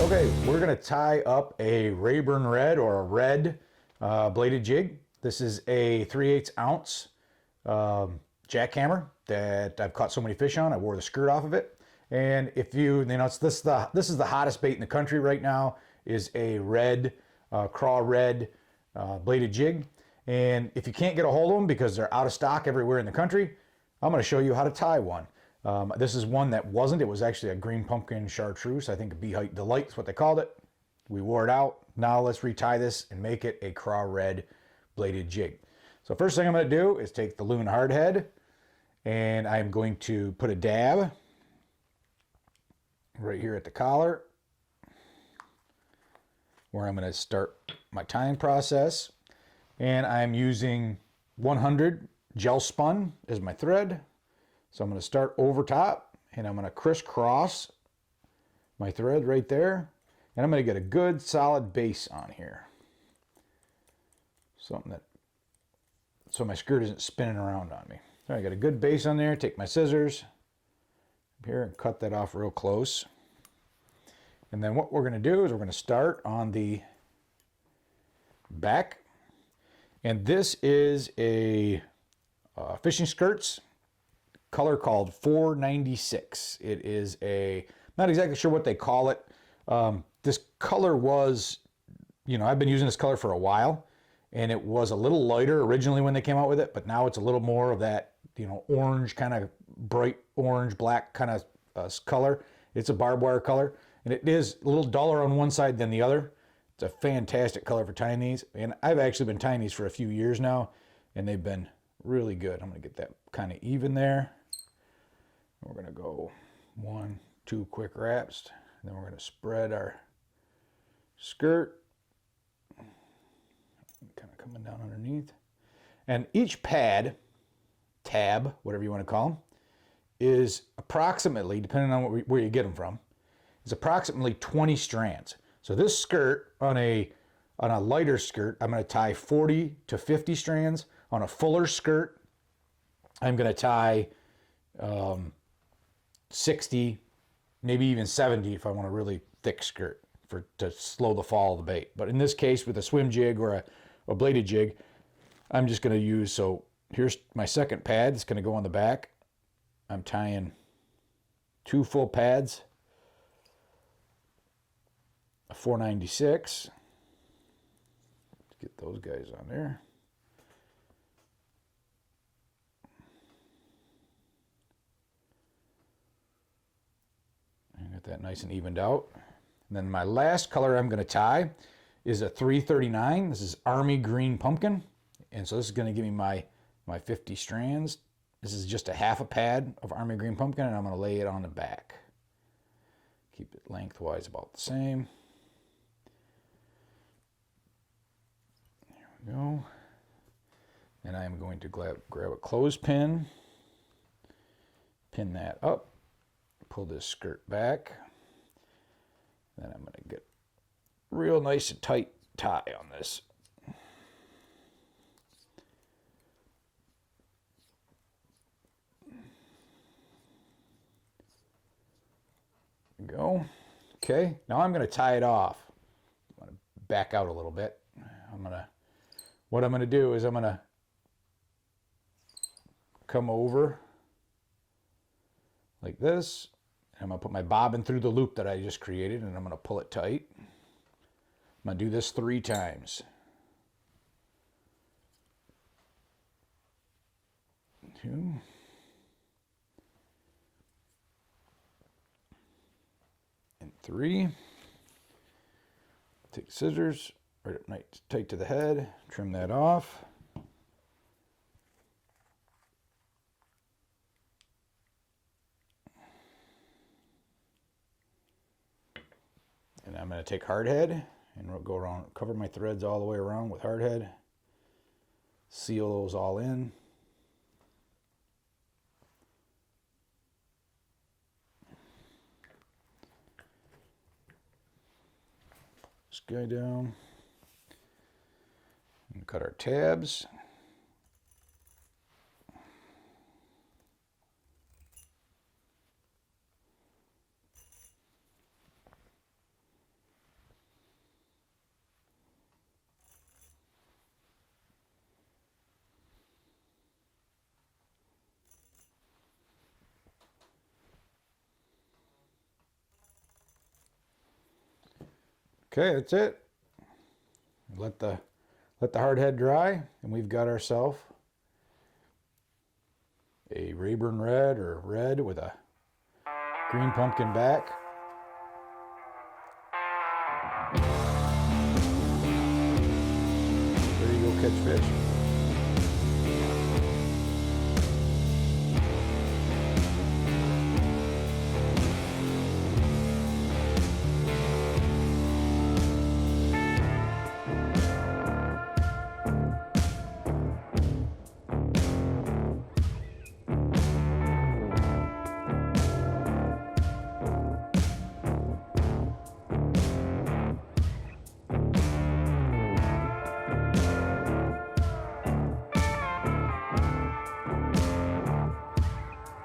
Okay, we're going to tie up a Rayburn Red or a red bladed jig. This is a 3/8 ounce jackhammer that I've caught so many fish on. I wore the skirt off of it. And if you know, this is the hottest bait in the country right now, is a red, craw red bladed jig. And if you can't get a hold of them because they're out of stock everywhere in the country, I'm going to show you how to tie one. This is one that wasn't. It was actually a green pumpkin chartreuse. I think a Bee-Height Delight is what they called it. We wore it out. Now let's retie this and make it a craw red bladed jig. So first thing I'm going to do is take the loon hardhead, and I'm going to put a dab right here at the collar, where I'm going to start my tying process. And I'm using 100 gel spun as my thread. So I'm going to start over top, and I'm going to crisscross my thread right there. And I'm going to get a good solid base on here. Something that, so my skirt isn't spinning around on me. So I got a good base on there. Take my scissors here and cut that off real close. And then what we're going to do is we're going to start on the back. And this is a fishing skirts color called 496. It is a, not exactly sure what they call it. This color was, you know, I've been using this color for a while, and it was a little lighter originally when they came out with it, but now it's a little more of that, you know, orange, kind of bright orange, black kind of color. It's a barbed wire color, and it is a little duller on one side than the other. It's a fantastic color for tying these, and I've actually been tying these for a few years now, and they've been really good. I'm going to get that kind of even there. We're going to go 1, 2 quick wraps, and then we're going to spread our skirt, kind of coming down underneath. And each pad, tab, whatever you want to call them, is approximately, depending on where you get them from, is approximately 20 strands. So this skirt, on a lighter skirt, I'm going to tie 40 to 50 strands. On a fuller skirt, I'm going to tie 60, maybe even 70 if I want a really thick skirt to slow the fall of the bait. But in this case, with a swim jig or a bladed jig, I'm just going to use, so here's my second pad. It's going to go on the back. I'm tying 2 full pads, a 496. Let's get those guys on there. Got that nice and evened out. And then my last color I'm going to tie is a 339. This is Army Green Pumpkin. And so this is going to give me my 50 strands. This is just a half a pad of Army Green Pumpkin, and I'm going to lay it on the back. Keep it lengthwise about the same. There we go. And I'm going to grab a clothespin, pin that up, pull this skirt back. Then I'm going to get real nice and tight tie on this. go. Okay, now I'm going to tie it off. I'm going to back out a little bit. What I'm going to do is I'm going to come over like this. I'm going to put my bobbin through the loop that I just created, and I'm going to pull it tight. I'm going to do this 3 times. 2. And 3. Take scissors, right up nice tight to the head, trim that off. And I'm going to take hardhead and we'll go around, cover my threads all the way around with hardhead. Seal those all in. This guy down. And cut our tabs. Okay, that's it. Let the hardhead dry, and we've got ourselves a Rayburn red or red with a green pumpkin back. There you go, catch fish.